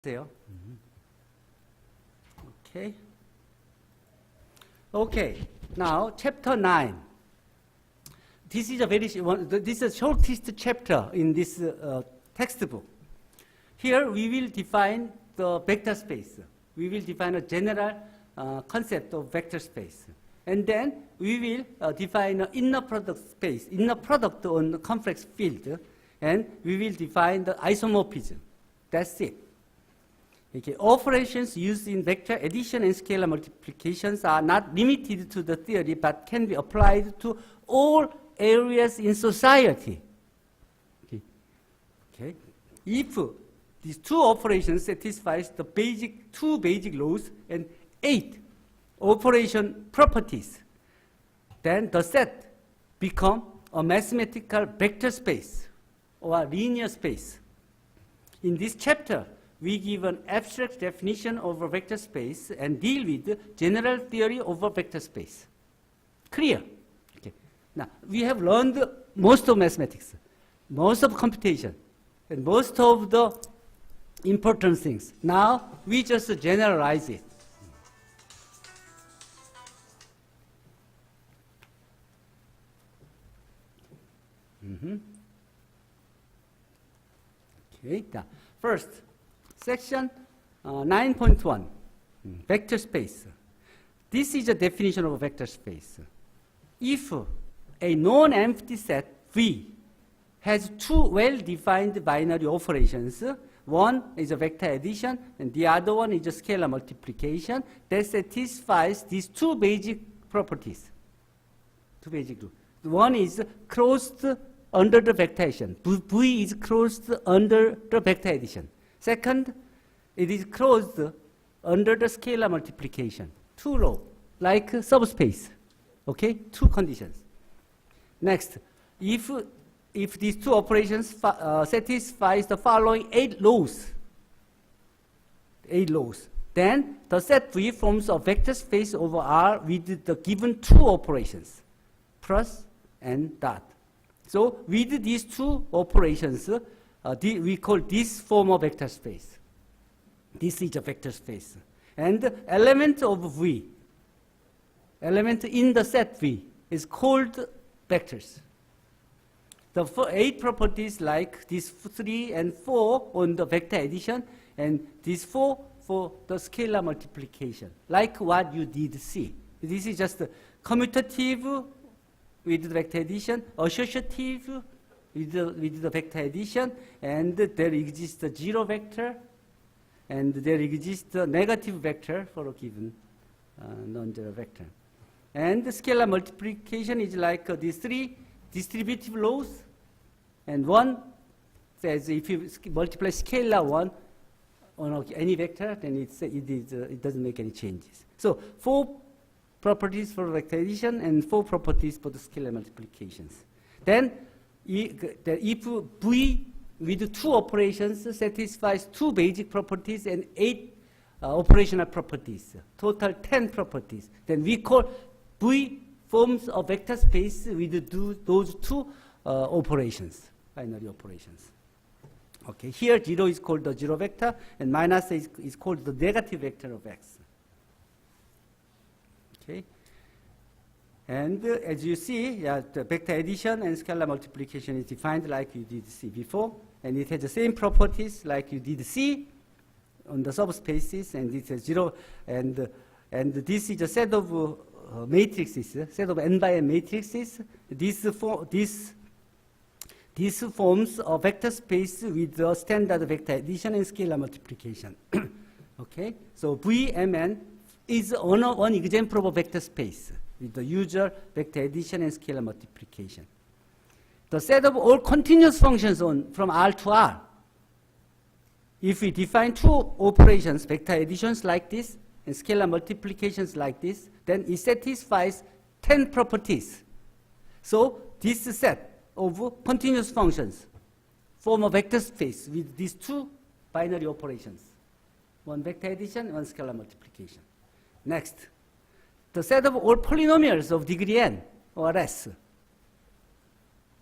Okay. Okay. Now, chapter 9. This is the shortest chapter in this textbook. Here we will define the vector space. We will define a general concept of vector space. And then we will define an inner product space, inner product on the complex field. And we will define the isomorphism. That's it. Okay. Operations used in vector addition and scalar multiplications are not limited to the theory, but can be applied to all areas in society. Okay. Okay. If these two operations satisfy the two basic laws and 8 operation properties, then the set becomes a mathematical vector space or a linear space. In this chapter, we give an abstract definition of a vector space and deal with the general theory of a vector space. Clear? Okay. Now, we have learned most of mathematics, most of computation, and most of the important things. Now, we just generalize it. Okay. Now, first, section 9.1, vector space. This is a definition of a vector space. If a non-empty set V has two well-defined binary operations, one is a vector addition and the other one is a scalar multiplication, that satisfies these two basic properties. Two basic rules. One is closed under the vector addition. V is closed under the vector addition. Second, it is closed under the scalar multiplication. Two laws, like subspace. Okay, two conditions. Next, if these two operations satisfies the following 8 laws, then the set V forms a vector space over R with the given two operations, plus and dot. So with these two operations, we call this form of vector space. This is a vector space. And the element of V, element in the set V, is called vectors. The 8 properties like these 3 and 4 on the vector addition, and these 4 for the scalar multiplication, like what you did see. This is just commutative with the vector addition, associative with the vector addition, and there exists a zero vector, and there exists a negative vector for a given non-zero vector. And the scalar multiplication is like these 3 distributive laws, and one says if you multiply scalar 1 on any vector, then it doesn't make any changes. So 4 properties for vector addition and 4 properties for the scalar multiplications. Then if V with 2 operations satisfies 2 basic properties and 8 operational properties, total 10 properties, then we call V forms a vector space with those 2 operations, binary operations. Okay, here 0 is called the zero vector, and minus is called the negative vector of X. Okay. And as you see, the vector addition and scalar multiplication is defined like you did see before, and it has the same properties like you did see on the subspaces, and it has 0, and this is a set of matrices, set of n by n matrices. This forms a vector space with the standard vector addition and scalar multiplication. Okay, so VMN is one example of a vector space with the usual vector addition and scalar multiplication. The set of all continuous functions from R to R. If we define 2 operations, vector additions like this and scalar multiplications like this, then it satisfies 10 properties. So this set of continuous functions form a vector space with these 2 binary operations, one vector addition, one scalar multiplication. Next, the set of all polynomials of degree n or less.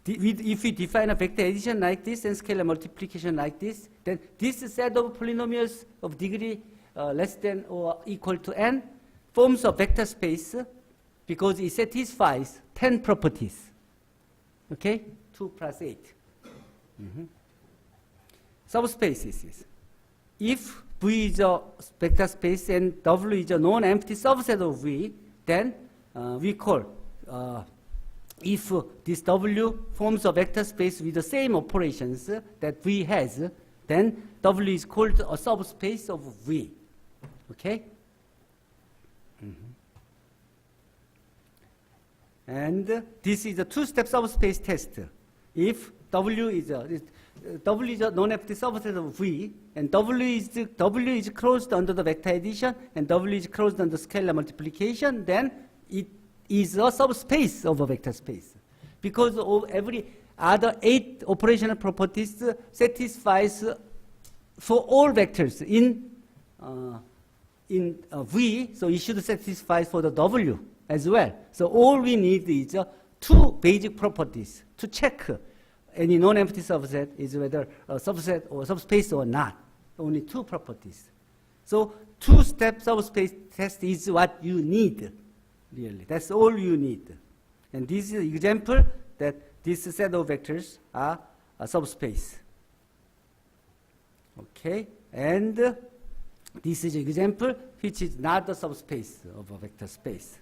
if we define a vector addition like this and scalar multiplication like this, then this set of polynomials of degree less than or equal to n forms a vector space because it satisfies 10 properties. Okay? 2 plus 8. Subspaces is. If V is a vector space and W is a non-empty subset of V, then we call, if this W forms a vector space with the same operations that V has, then W is called a subspace of V. Okay? And this is a two-step subspace test. If W is a non-empty subset of V, and W is closed under the vector addition, and W is closed under scalar multiplication, then it is a subspace of a vector space. Because of every other 8 operational properties satisfies for all vectors in V, so it should satisfy for the W as well. So all we need is 2 basic properties to check any non-empty subset is whether a subset or subspace or not. Only 2 properties. So two-step subspace test is what you need, really. That's all you need. And this is an example that this set of vectors are a subspace. Okay? And this is an example which is not a subspace of a vector space.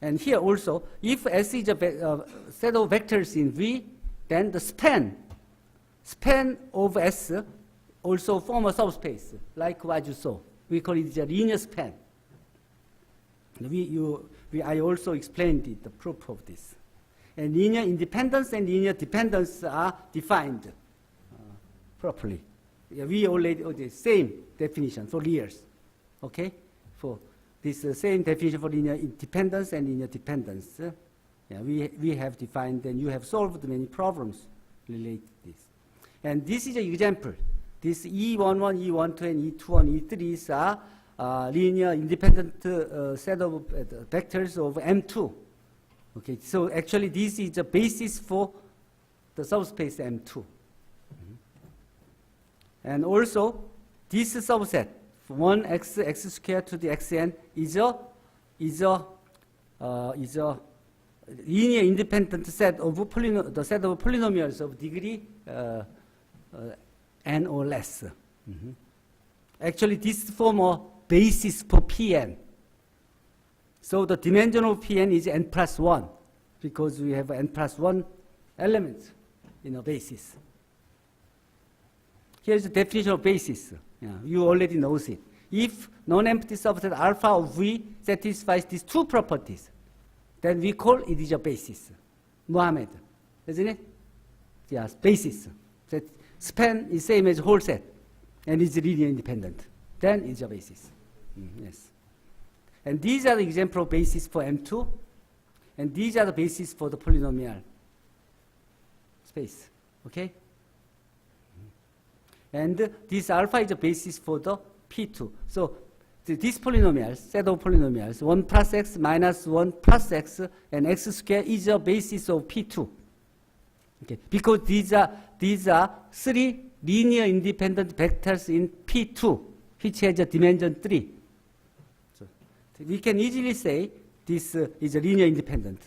And here also, if S is a set of vectors in V, then the span of S also form a subspace, like what you saw. We call it a linear span. I also explained the proof of this. And linear independence and linear dependence are defined properly. We already the same definition for layers. Okay? For this same definition for linear independence and linear dependence. We have defined and you have solved many problems related to this. And this is an example. This E11, E12, and E21, E3s are linear independent set of vectors of M2. Okay, so actually this is the basis for the subspace M2. And also, this subset, 1x, x squared to the xn, is a linear independent set of the set of polynomials of degree n or less. Actually, this form a basis for Pn. So the dimension of Pn is n plus 1 because we have n plus 1 elements in a basis. Here's the definition of basis. You already know it. If non-empty subset alpha of V satisfies these 2 properties, then we call it is a basis. Mohammed, isn't it? Yes, basis. That span is same as whole set, and is linear independent. Then it's a basis. Yes. And these are the example of basis for M2, and these are the basis for the polynomial space. Okay? And this alpha is a basis for the P2. So these polynomials, set of polynomials, 1 plus x minus 1 plus x and x squared is a basis of P2. Okay. Because these are 3 linear independent vectors in P2, which has a dimension 3. So we can easily say this is a linear independent.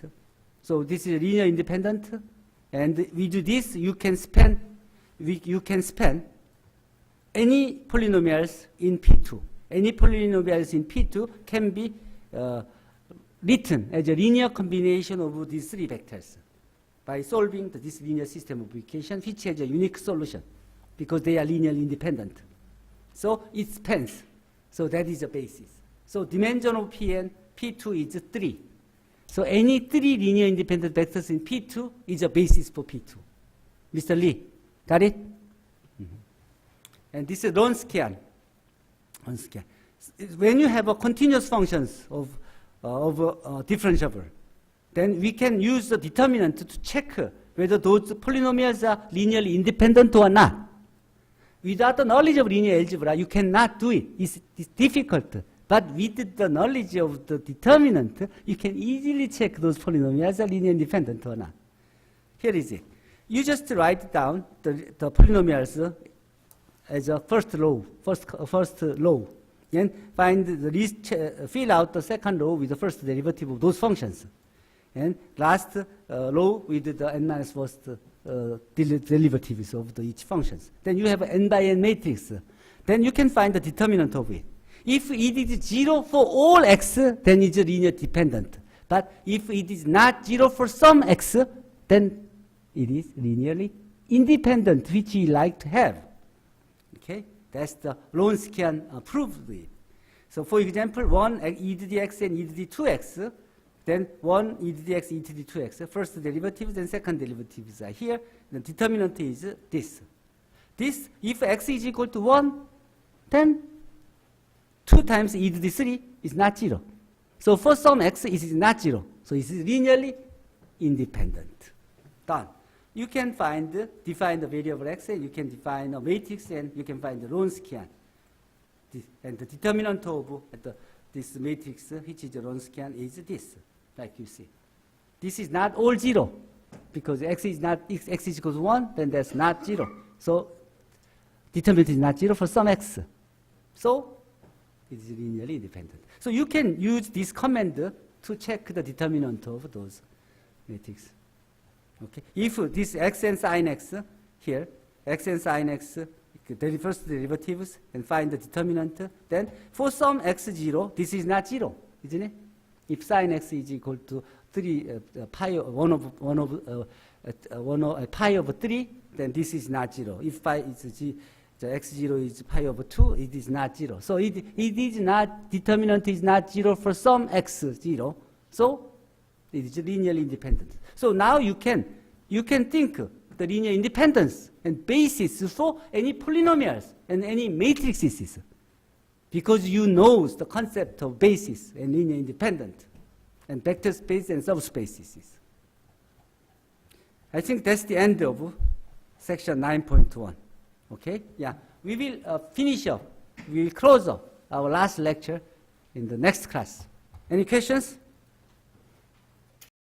So this is a linear independent, and we do this, you can span any polynomials in P2. Any polynomials in P2 can be written as a linear combination of these 3 vectors by solving this linear system of equation, which has a unique solution because they are linearly independent. So it spans. So that is a basis. So dimension of Pn, P2 is 3. So any 3 linear independent vectors in P2 is a basis for P2. Mr. Lee, got it? And this is Wronskian. When you have a continuous functions of differentiable, then we can use the determinant to check whether those polynomials are linearly independent or not. Without the knowledge of linear algebra, you cannot do it. It's difficult. But with the knowledge of the determinant, you can easily check those polynomials are linear independent or not. here is it. You just write down the polynomials as a first row, and find the least, fill out the second row with the first derivative of those functions, and last row with the n minus first derivatives of each functions. Then you have an n by n matrix. Then you can find the determinant of it. If it is 0 for all x, then it's linear dependent. But if it is not 0 for some x, then it is linearly independent, which we like to have. Okay, that's the Wronskian proved it. So for example, 1 e to the x and e to the 2x, then 1 e to the x, e to the 2x. First derivatives and second derivatives are here. The determinant is this. This, if x is equal to 1, then 2 times e to the 3 is not 0. So for some x, it is not 0. So it is linearly independent. Done. You can define the variable x, and you can define a matrix, and you can find the Wronskian. And the determinant of this matrix, which is the Wronskian, is this, like you see. This is not all 0, because x is equals to 1, then that's not 0. So determinant is not 0 for some x. So it is linearly independent. So you can use this command to check the determinant of those matrices. Okay. If this x and sin x here, x and sin x, the first derivatives, and find the determinant, then for some x0, this is not 0, isn't it? If sin x is equal to 3 pi pi over 3, then this is not 0. If pi is the x0 is pi over 2, it is not 0. So it is not, determinant is not 0 for some x0. So it is linearly independent. So now you can think the linear independence and basis for any polynomials and any matrices, because you know the concept of basis and linear independent and vector space and subspaces. I think that's the end of section 9.1. Okay? Yeah. We will finish up, we will close up our last lecture in the next class. Any questions?